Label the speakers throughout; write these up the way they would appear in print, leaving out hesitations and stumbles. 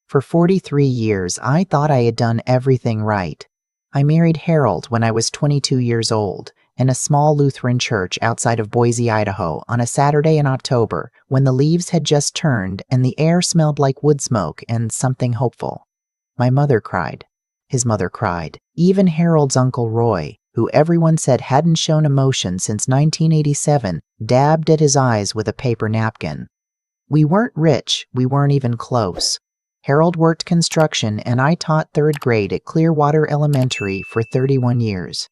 Speaker 1: For 43 years, I thought I had done everything right. I married Harold when I was 22 years old in a small Lutheran church outside of Boise, Idaho, on a Saturday in October when the leaves had just turned and the air smelled like wood smoke and something hopeful. My mother cried. His mother cried. Even Harold's Uncle Roy, who everyone said hadn't shown emotion since 1987, dabbed at his eyes with a paper napkin. We weren't rich, we weren't even close. Harold worked construction and I taught third grade at Clearwater Elementary for 31 years.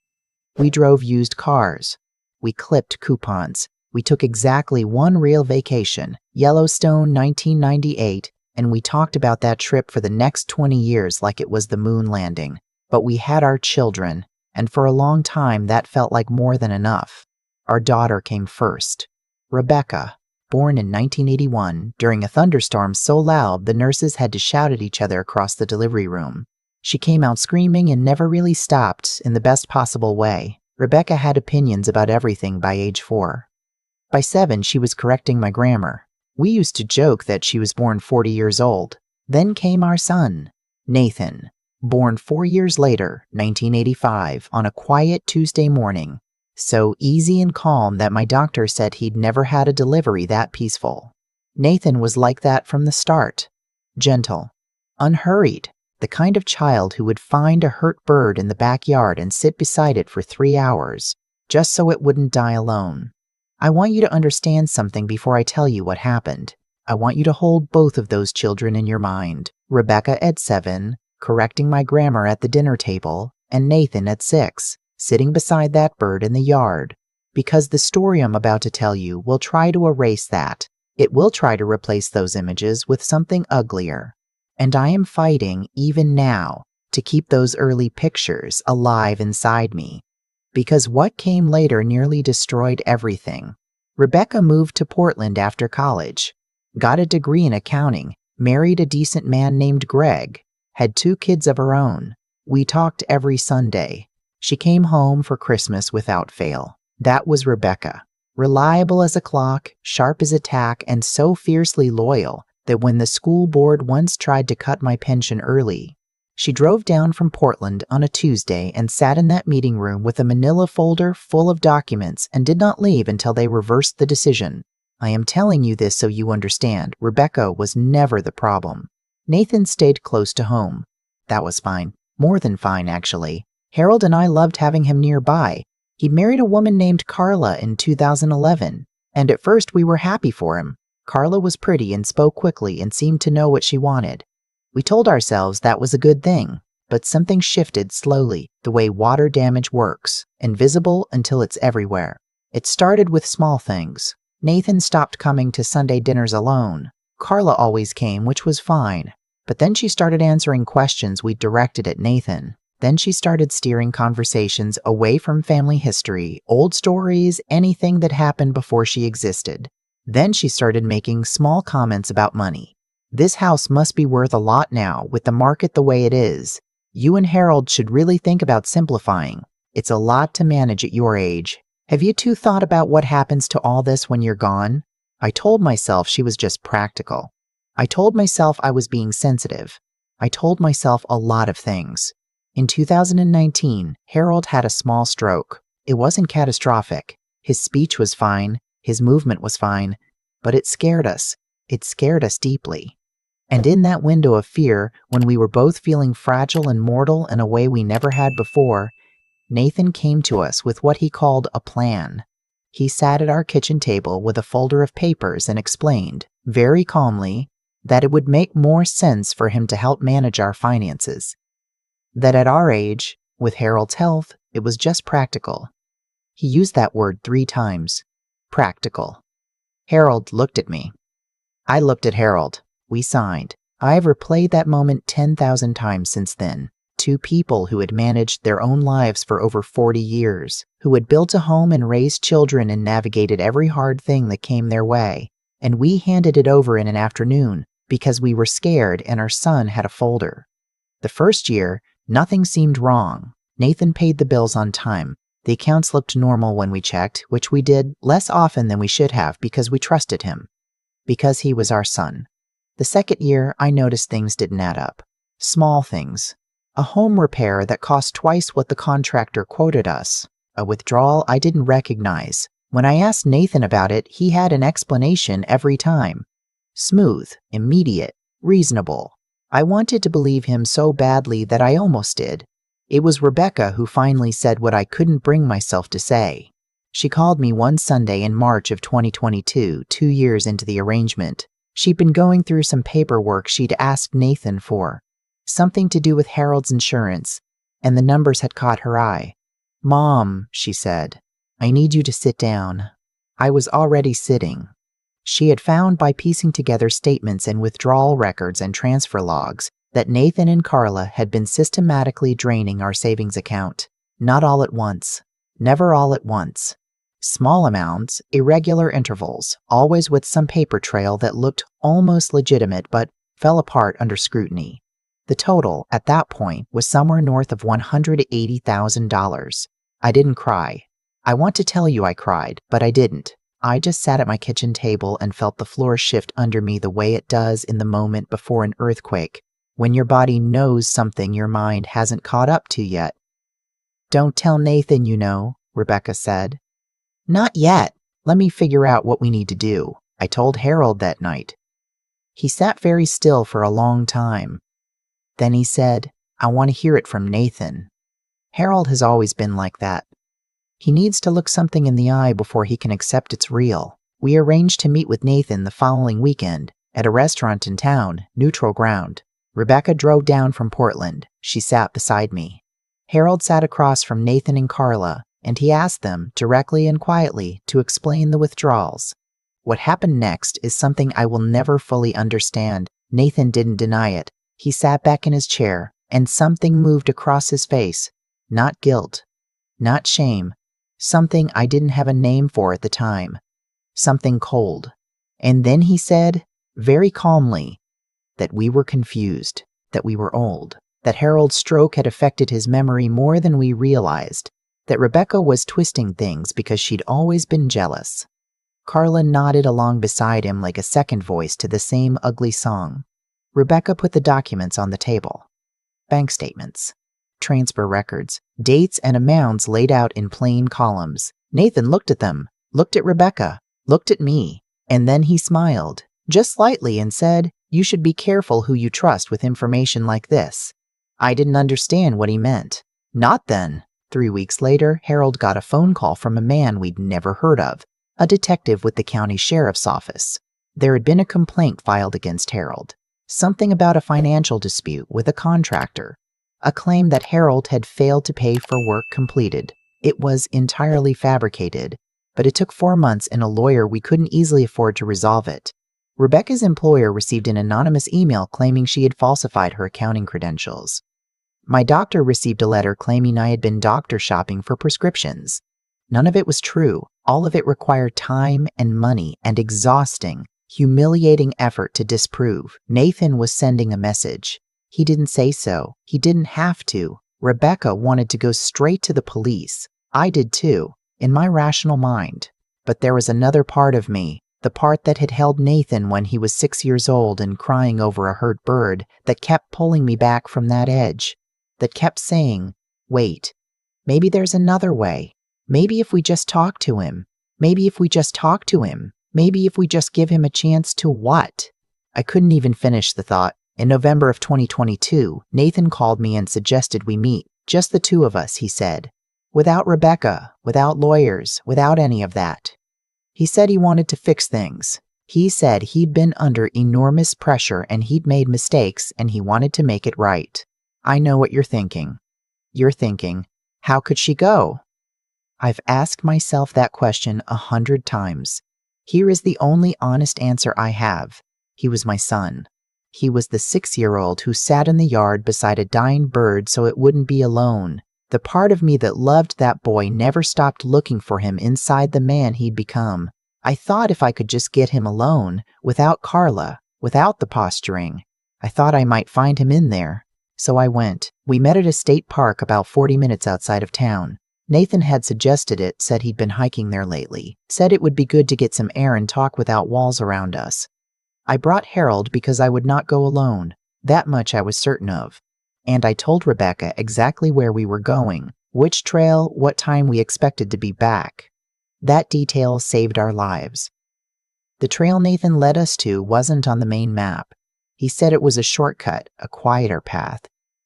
Speaker 1: We drove used cars. We clipped coupons. We took exactly one real vacation, Yellowstone 1998, and we talked about that trip for the next 20 years like it was the moon landing. But we had our children, and for a long time that felt like more than enough. Our daughter came first. Rebecca, born in 1981, during a thunderstorm so loud the nurses had to shout at each other across the delivery room. She came out screaming and never really stopped, in the best possible way. Rebecca had opinions about everything by age 4. By 7, she was correcting my grammar. We used to joke that she was born 40 years old. Then came our son, Nathan, born 4 years later, 1985, on a quiet Tuesday morning. So easy and calm that my doctor said he'd never had a delivery that peaceful. Nathan was like that from the start. Gentle, unhurried, the kind of child who would find a hurt bird in the backyard and sit beside it for 3 hours, just so it wouldn't die alone. I want you to understand something before I tell you what happened. I want you to hold both of those children in your mind. Rebecca at 7, correcting my grammar at the dinner table, and Nathan at 6, sitting beside that bird in the yard. Because the story I'm about to tell you will try to erase that. It will try to replace those images with something uglier. And I am fighting, even now, to keep those early pictures alive inside me. Because what came later nearly destroyed everything. Rebecca moved to Portland after college, got a degree in accounting, married a decent man named Greg, had 2 kids of her own. We talked every Sunday. She came home for Christmas without fail. That was Rebecca. Reliable as a clock, sharp as a tack, and so fiercely loyal that when the school board once tried to cut my pension early, she drove down from Portland on a Tuesday and sat in that meeting room with a manila folder full of documents and did not leave until they reversed the decision. I am telling you this so you understand. Rebecca was never the problem. Nathan stayed close to home. That was fine. More than fine, actually. Harold and I loved having him nearby. He'd married a woman named Carla in 2011, and at first we were happy for him. Carla was pretty and spoke quickly and seemed to know what she wanted. We told ourselves that was a good thing, but something shifted slowly, the way water damage works, invisible until it's everywhere. It started with small things. Nathan stopped coming to Sunday dinners alone. Carla always came, which was fine, but then she started answering questions we directed at Nathan. Then she started steering conversations away from family history, old stories, anything that happened before she existed. Then she started making small comments about money. This house must be worth a lot now, with the market the way it is. You and Harold should really think about simplifying. It's a lot to manage at your age. Have you 2 thought about what happens to all this when you're gone? I told myself she was just practical. I told myself I was being sensitive. I told myself a lot of things. In 2019, Harold had a small stroke. It wasn't catastrophic. His speech was fine. His movement was fine. But it scared us. It scared us deeply. And in that window of fear, when we were both feeling fragile and mortal in a way we never had before, Nathan came to us with what he called a plan. He sat at our kitchen table with a folder of papers and explained, very calmly, that it would make more sense for him to help manage our finances. That at our age, with Harold's health, it was just practical. He used that word 3 times. Practical. Harold looked at me. I looked at Harold. We signed. I have replayed that moment 10,000 times since then. 2 people who had managed their own lives for over 40 years, who had built a home and raised children and navigated every hard thing that came their way. And we handed it over in an afternoon because we were scared and our son had a folder. The first year, nothing seemed wrong. Nathan paid the bills on time. The accounts looked normal when we checked, which we did less often than we should have because we trusted him. Because he was our son. The second year, I noticed things didn't add up. Small things. A home repair that cost twice what the contractor quoted us. A withdrawal I didn't recognize. When I asked Nathan about it, he had an explanation every time. Smooth, immediate, reasonable. I wanted to believe him so badly that I almost did. It was Rebecca who finally said what I couldn't bring myself to say. She called me one Sunday in March of 2022, 2 years into the arrangement. She'd been going through some paperwork she'd asked Nathan for. Something to do with Harold's insurance, and the numbers had caught her eye. "Mom," she said, "I need you to sit down." I was already sitting. She had found by piecing together statements and withdrawal records and transfer logs that Nathan and Carla had been systematically draining our savings account. Not all at once. Never all at once. Small amounts, irregular intervals, always with some paper trail that looked almost legitimate but fell apart under scrutiny. The total, at that point, was somewhere north of $180,000. I didn't cry. I want to tell you I cried, but I didn't. I just sat at my kitchen table and felt the floor shift under me the way it does in the moment before an earthquake, when your body knows something your mind hasn't caught up to yet. "Don't tell Nathan, you know," Rebecca said. "Not yet. Let me figure out what we need to do," I told Harold that night. He sat very still for a long time. Then he said, "I want to hear it from Nathan." Harold has always been like that. He needs to look something in the eye before he can accept it's real. We arranged to meet with Nathan the following weekend at a restaurant in town, neutral ground. Rebecca drove down from Portland. She sat beside me. Harold sat across from Nathan and Carla, and he asked them, directly and quietly, to explain the withdrawals. What happened next is something I will never fully understand. Nathan didn't deny it. He sat back in his chair, and something moved across his face. Not guilt, not shame, something I didn't have a name for at the time. Something cold. And then he said, very calmly, that we were confused, that we were old, that Harold's stroke had affected his memory more than we realized, that Rebecca was twisting things because she'd always been jealous. Carla nodded along beside him like a second voice to the same ugly song. Rebecca put the documents on the table. Bank statements, transfer records, dates and amounts laid out in plain columns. Nathan looked at them, looked at Rebecca, looked at me, and then he smiled, just slightly, and said, "You should be careful who you trust with information like this." I didn't understand what he meant. Not then. 3 weeks later, Harold got a phone call from a man we'd never heard of, a detective with the county sheriff's office. There had been a complaint filed against Harold. Something about a financial dispute with a contractor. A claim that Harold had failed to pay for work completed. It was entirely fabricated, but it took 4 months and a lawyer we couldn't easily afford to resolve it. Rebecca's employer received an anonymous email claiming she had falsified her accounting credentials. My doctor received a letter claiming I had been doctor shopping for prescriptions. None of it was true. All of it required time and money and exhausting, humiliating effort to disprove. Nathan was sending a message. He didn't say so. He didn't have to. Rebecca wanted to go straight to the police. I did too, in my rational mind. But there was another part of me, the part that had held Nathan when he was 6 years old and crying over a hurt bird, that kept pulling me back from that edge, that kept saying, "Wait, maybe there's another way. Maybe if we just talk to him. Maybe if we just talk to him. Maybe if we just give him a chance to what?" I couldn't even finish the thought. In November of 2022, Nathan called me and suggested we meet. Just the two of us, he said. Without Rebecca, without lawyers, without any of that. He said he wanted to fix things. He said he'd been under enormous pressure and he'd made mistakes and he wanted to make it right. I know what you're thinking. You're thinking, how could she go? I've asked myself that question 100 times. Here is the only honest answer I have. He was my son. He was the 6-year-old who sat in the yard beside a dying bird so it wouldn't be alone. The part of me that loved that boy never stopped looking for him inside the man he'd become. I thought if I could just get him alone, without Carla, without the posturing, I thought I might find him in there. So I went. We met at a state park about 40 minutes outside of town. Nathan had suggested it, said he'd been hiking there lately, said it would be good to get some air and talk without walls around us. I brought Harold because I would not go alone. That much I was certain of. And I told Rebecca exactly where we were going, which trail, what time we expected to be back. That detail saved our lives. The trail Nathan led us to wasn't on the main map. He said it was a shortcut, a quieter path,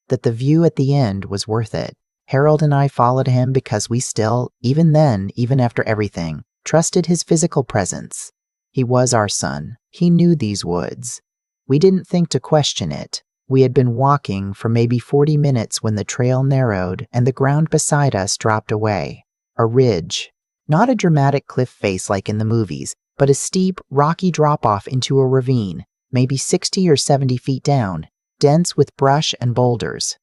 Speaker 1: that the view at the end was worth it. Harold and I followed him because we still, even then, even after everything, trusted his physical presence. He was our son. He knew these woods. We didn't think to question it. We had been walking for maybe 40 minutes when the trail narrowed and the ground beside us dropped away. A ridge. Not a dramatic cliff face like in the movies, but a steep, rocky drop-off into a ravine, maybe 60 or 70 feet down, dense with brush and boulders.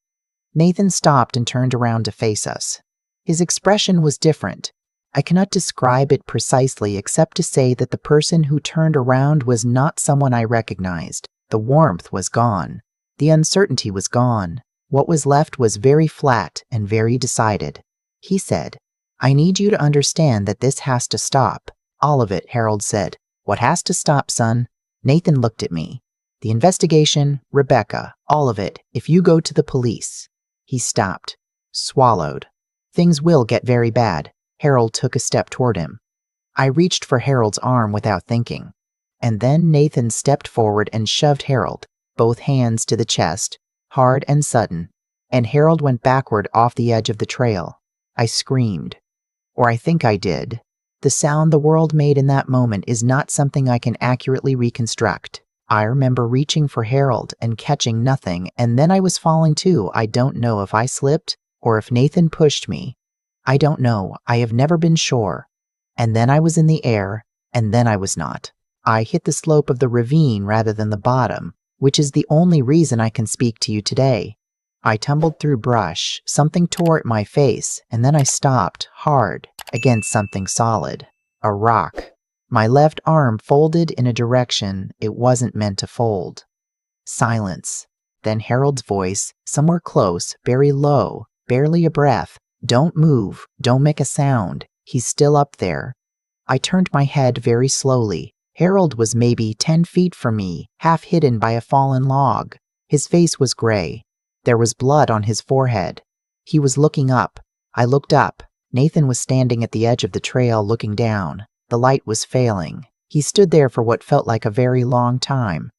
Speaker 1: Nathan stopped and turned around to face us. His expression was different. I cannot describe it precisely except to say that the person who turned around was not someone I recognized. The warmth was gone. The uncertainty was gone. What was left was very flat and very decided. He said, "I need you to understand that this has to stop." "All of it," Harold said. "What has to stop, son?" Nathan looked at me. "The investigation, Rebecca, all of it, if you go to the police." He stopped, swallowed. "Things will get very bad." Harold took a step toward him. I reached for Harold's arm without thinking. And then Nathan stepped forward and shoved Harold, both hands to the chest, hard and sudden, and Harold went backward off the edge of the trail. I screamed. Or I think I did. The sound the world made in that moment is not something I can accurately reconstruct. I remember reaching for Harold and catching nothing, and then I was falling too. I don't know if I slipped or if Nathan pushed me. I don't know. I have never been sure. And then I was in the air, and then I was not. I hit the slope of the ravine rather than the bottom, which is the only reason I can speak to you today. I tumbled through brush, something tore at my face, and then I stopped, hard, against something solid. A rock. My left arm folded in a direction it wasn't meant to fold. Silence. Then Harold's voice, somewhere close, very low, barely a breath. "Don't move, don't make a sound. He's still up there." I turned my head very slowly. Harold was maybe 10 feet from me, half hidden by a fallen log. His face was gray. There was blood on his forehead. He was looking up. I looked up. Nathan was standing at the edge of the trail looking down. The light was failing. He stood there for what felt like a very long time.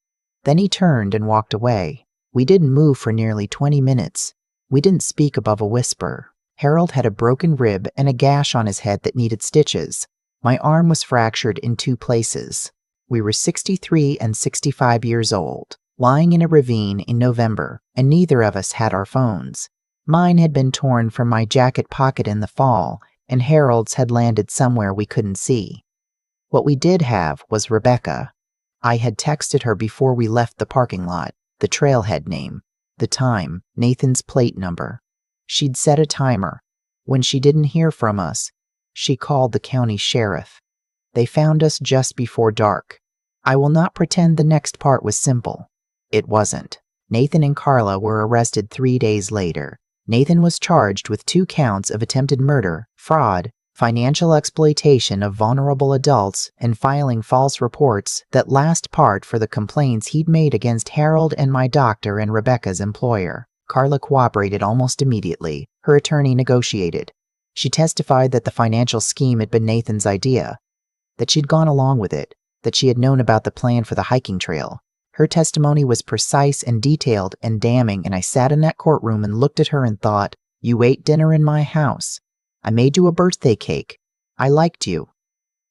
Speaker 1: Then he turned and walked away. We didn't move for nearly 20 minutes. We didn't speak above a whisper. Harold had a broken rib and a gash on his head that needed stitches. My arm was fractured in 2 places. We were 63 and 65 years old, lying in a ravine in November, and neither of us had our phones. Mine had been torn from my jacket pocket in the fall, and Harold's had landed somewhere we couldn't see. What we did have was Rebecca. I had texted her before we left the parking lot, the trailhead name, the time, Nathan's plate number. She'd set a timer. When she didn't hear from us, she called the county sheriff. They found us just before dark. I will not pretend the next part was simple. It wasn't. Nathan and Carla were arrested 3 days later. Nathan was charged with 2 counts of attempted murder, fraud, financial exploitation of vulnerable adults, and filing false reports, that last part for the complaints he'd made against Harold and my doctor and Rebecca's employer. Carla cooperated almost immediately. Her attorney negotiated. She testified that the financial scheme had been Nathan's idea, that she'd gone along with it, that she had known about the plan for the hiking trail. Her testimony was precise and detailed and damning, and I sat in that courtroom and looked at her and thought, "You ate dinner in my house. I made you a birthday cake. I liked you."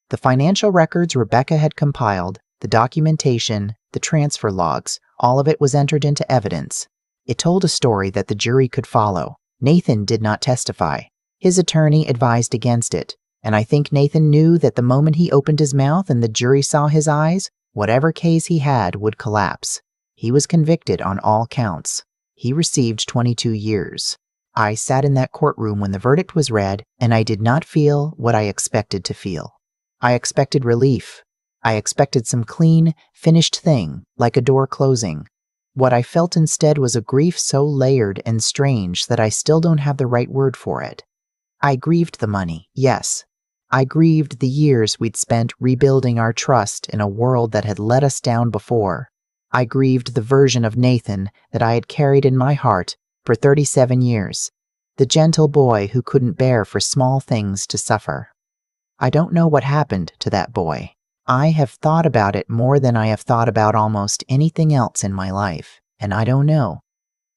Speaker 1: The financial records Rebecca had compiled, the documentation, the transfer logs, all of it was entered into evidence. It told a story that the jury could follow. Nathan did not testify. His attorney advised against it, and I think Nathan knew that the moment he opened his mouth and the jury saw his eyes, whatever case he had would collapse. He was convicted on all counts. He received 22 years. I sat in that courtroom when the verdict was read, and I did not feel what I expected to feel. I expected relief. I expected some clean, finished thing, like a door closing. What I felt instead was a grief so layered and strange that I still don't have the right word for it. I grieved the money, yes. I grieved the years we'd spent rebuilding our trust in a world that had let us down before. I grieved the version of Nathan that I had carried in my heart for 37 years, the gentle boy who couldn't bear for small things to suffer. I don't know what happened to that boy. I have thought about it more than I have thought about almost anything else in my life, and I don't know.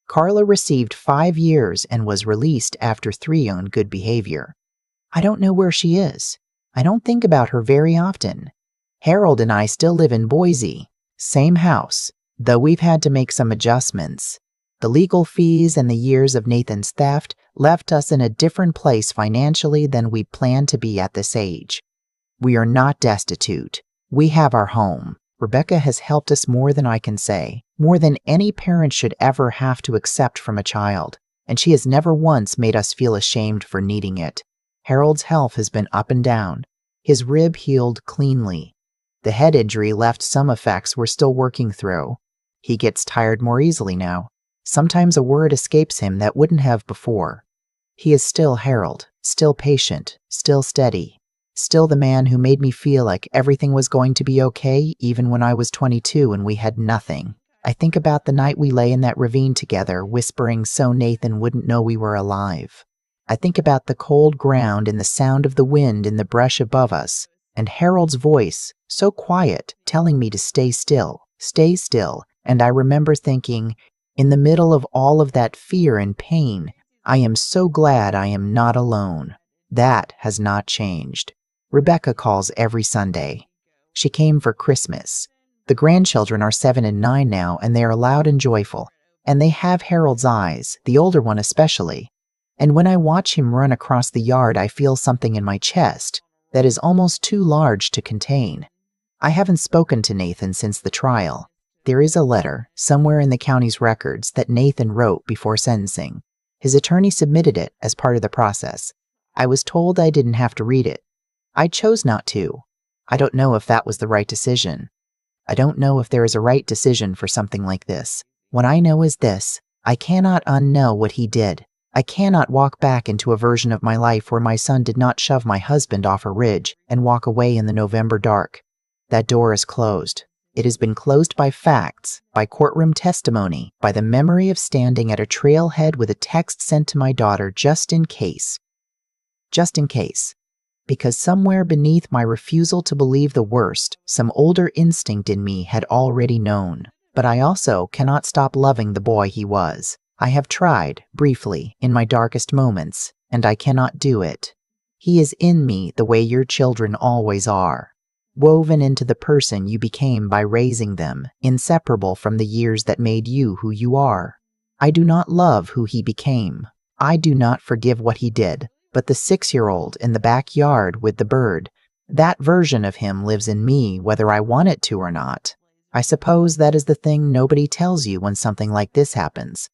Speaker 1: Carla received 5 years and was released after 3 on good behavior. I don't know where she is. I don't think about her very often. Harold and I still live in Boise, same house, though we've had to make some adjustments. The legal fees and the years of Nathan's theft left us in a different place financially than we planned to be at this age. We are not destitute. We have our home. Rebecca has helped us more than I can say, more than any parent should ever have to accept from a child, and she has never once made us feel ashamed for needing it. Harold's health has been up and down. His rib healed cleanly. The head injury left some effects we're still working through. He gets tired more easily now. Sometimes a word escapes him that wouldn't have before. He is still Harold, still patient, still steady, still the man who made me feel like everything was going to be okay even when I was 22 and we had nothing. I think about the night we lay in that ravine together, whispering so Nathan wouldn't know we were alive. I think about the cold ground and the sound of the wind in the brush above us, and Harold's voice, so quiet, telling me to stay still, and I remember thinking, in the middle of all of that fear and pain, I am so glad I am not alone. That has not changed. Rebecca calls every Sunday. She came for Christmas. The grandchildren are 7 and 9 now, and they are loud and joyful, and they have Harold's eyes, the older one especially. And when I watch him run across the yard, I feel something in my chest that is almost too large to contain. I haven't spoken to Nathan since the trial. There is a letter, somewhere in the county's records, that Nathan wrote before sentencing. His attorney submitted it as part of the process. I was told I didn't have to read it. I chose not to. I don't know if that was the right decision. I don't know if there is a right decision for something like this. What I know is this: I cannot unknow what he did. I cannot walk back into a version of my life where my son did not shove my husband off a ridge and walk away in the November dark. That door is closed. It has been closed by facts, by courtroom testimony, by the memory of standing at a trailhead with a text sent to my daughter just in case. Just in case. Because somewhere beneath my refusal to believe the worst, some older instinct in me had already known. But I also cannot stop loving the boy he was. I have tried, briefly, in my darkest moments, and I cannot do it. He is in me the way your children always are, woven into the person you became by raising them, inseparable from the years that made you who you are. I do not love who he became. I do not forgive what he did, but the 6-year-old in the backyard with the bird, that version of him lives in me whether I want it to or not. I suppose that is the thing nobody tells you when something like this happens.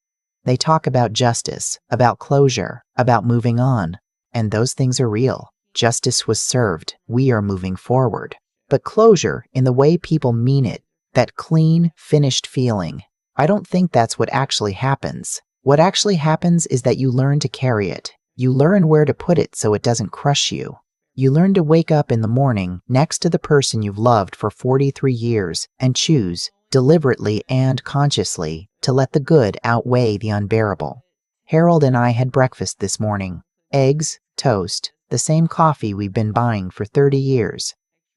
Speaker 1: They talk about justice, about closure, about moving on, and those things are real. Justice was served. We are moving forward. But closure, in the way people mean it, that clean, finished feeling, I don't think that's what actually happens. What actually happens is that you learn to carry it. You learn where to put it so it doesn't crush you. You learn to wake up in the morning next to the person you've loved for 43 years and choose, deliberately and consciously, to let the good outweigh the unbearable. Harold and I had breakfast this morning. Eggs, toast, the same coffee we've been buying for 30 years.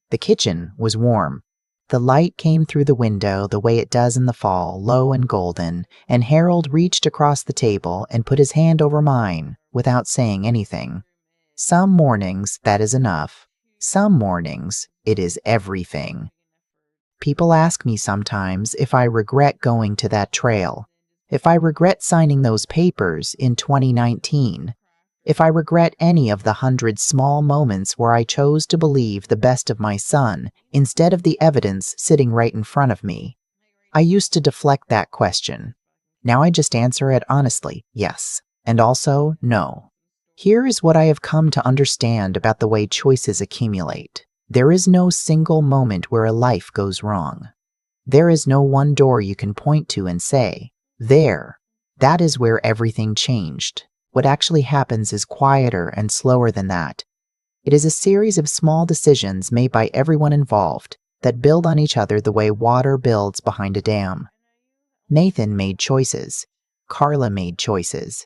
Speaker 1: The kitchen was warm. The light came through the window the way it does in the fall, low and golden, and Harold reached across the table and put his hand over mine without saying anything. Some mornings that is enough. Some mornings it is everything. People ask me sometimes if I regret going to that trail, if I regret signing those papers in 2019, if I regret any of the 100 small moments where I chose to believe the best of my son instead of the evidence sitting right in front of me. I used to deflect that question. Now I just answer it honestly, yes, and also no. Here is what I have come to understand about the way choices accumulate. There is no single moment where a life goes wrong. There is no one door you can point to and say, there, that is where everything changed. What actually happens is quieter and slower than that. It is a series of small decisions made by everyone involved that build on each other the way water builds behind a dam. Nathan made choices. Carla made choices.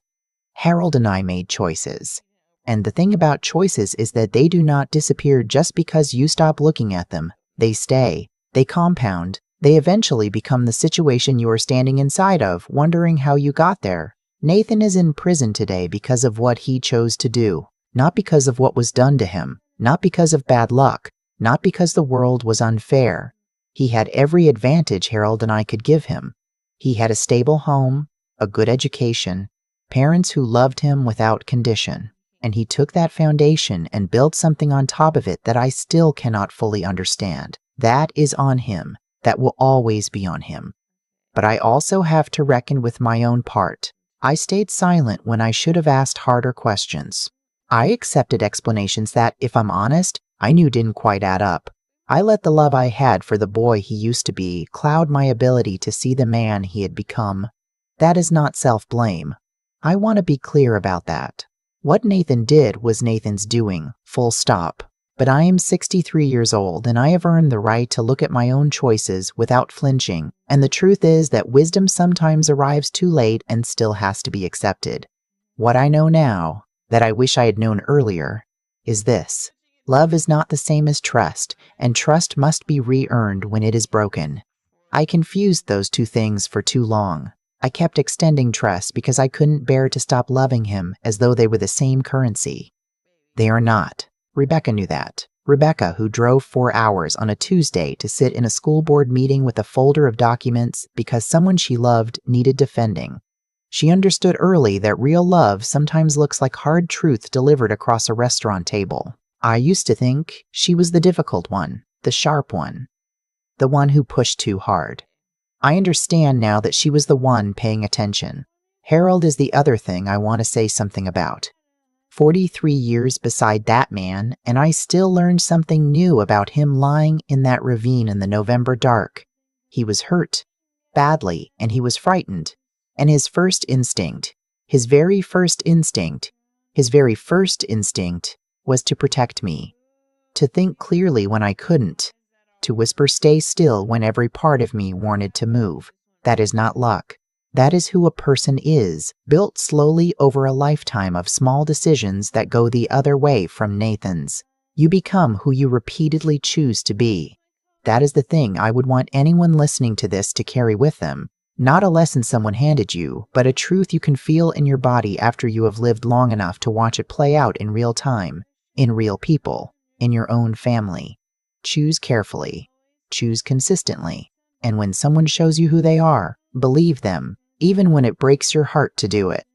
Speaker 1: Harold and I made choices. And the thing about choices is that they do not disappear just because you stop looking at them. They stay. They compound. They eventually become the situation you are standing inside of, wondering how you got there. Nathan is in prison today because of what he chose to do, not because of what was done to him, not because of bad luck, not because the world was unfair. He had every advantage Harold and I could give him. He had a stable home, a good education, parents who loved him without condition, and he took that foundation and built something on top of it that I still cannot fully understand. That is on him. That will always be on him. But I also have to reckon with my own part. I stayed silent when I should have asked harder questions. I accepted explanations that, if I'm honest, I knew didn't quite add up. I let the love I had for the boy he used to be cloud my ability to see the man he had become. That is not self-blame. I want to be clear about that. What Nathan did was Nathan's doing, full stop. But I am 63 years old, and I have earned the right to look at my own choices without flinching, and the truth is that wisdom sometimes arrives too late and still has to be accepted. What I know now, that I wish I had known earlier, is this. Love is not the same as trust, and trust must be re-earned when it is broken. I confused those two things for too long. I kept extending trust because I couldn't bear to stop loving him as though they were the same currency. They are not. Rebecca knew that. Rebecca, who drove 4 hours on a Tuesday to sit in a school board meeting with a folder of documents because someone she loved needed defending. She understood early that real love sometimes looks like hard truth delivered across a restaurant table. I used to think she was the difficult one, the sharp one, the one who pushed too hard. I understand now that she was the one paying attention. Harold is the other thing I want to say something about. 43 years beside that man, and I still learned something new about him lying in that ravine in the November dark. He was hurt, badly, and he was frightened. And his very first instinct was to protect me, to think clearly when I couldn't, to whisper stay still when every part of me wanted to move. That is not luck. That is who a person is, built slowly over a lifetime of small decisions that go the other way from Nathan's. You become who you repeatedly choose to be. That is the thing I would want anyone listening to this to carry with them. Not a lesson someone handed you, but a truth you can feel in your body after you have lived long enough to watch it play out in real time, in real people, in your own family. Choose carefully. Choose consistently. And when someone shows you who they are, believe them, even when it breaks your heart to do it.